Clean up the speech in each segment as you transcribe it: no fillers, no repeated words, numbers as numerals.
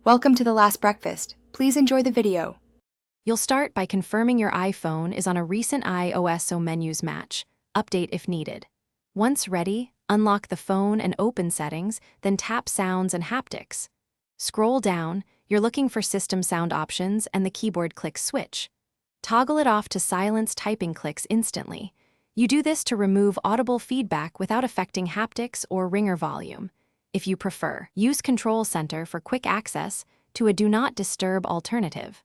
Welcome to The Last Breakfast. Please enjoy the video. You'll start by confirming your iPhone is on a recent iOS menus match. Update if needed. Once ready, unlock the phone and open Settings, then tap Sounds and Haptics. Scroll down, you're looking for System Sound options and the keyboard click switch. Toggle it off to silence typing clicks instantly. You do this to remove audible feedback without affecting haptics or ringer volume. If you prefer, use Control Center for quick access to a Do Not Disturb alternative.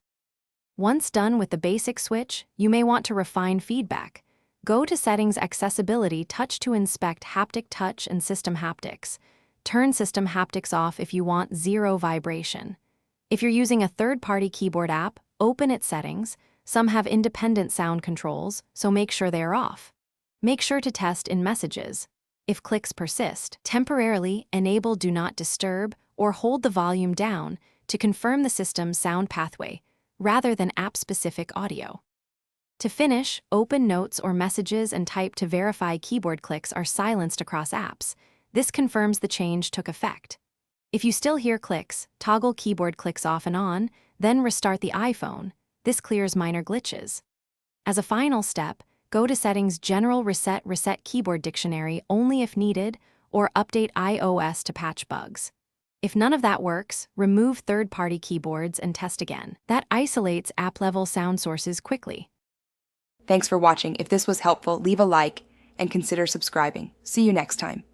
Once done with the basic switch, you may want to refine feedback. Go to Settings Accessibility Touch to inspect Haptic Touch and System Haptics. Turn System Haptics off if you want zero vibration. If you're using a third-party keyboard app, open its settings. Some have independent sound controls, so make sure they are off. Make sure to test in Messages. If clicks persist, temporarily enable Do Not Disturb or hold the volume down to confirm the system's sound pathway, rather than app-specific audio. To finish, open Notes or Messages and type to verify keyboard clicks are silenced across apps. This confirms the change took effect. If you still hear clicks, toggle keyboard clicks off and on, then restart the iPhone. This clears minor glitches. As a final step, go to Settings General Reset Keyboard Dictionary only if needed, or update iOS to patch bugs. If none of that works, remove third-party keyboards and test again. That isolates app-level sound sources quickly. Thanks for watching. If this was helpful, leave a like and consider subscribing. See you next time.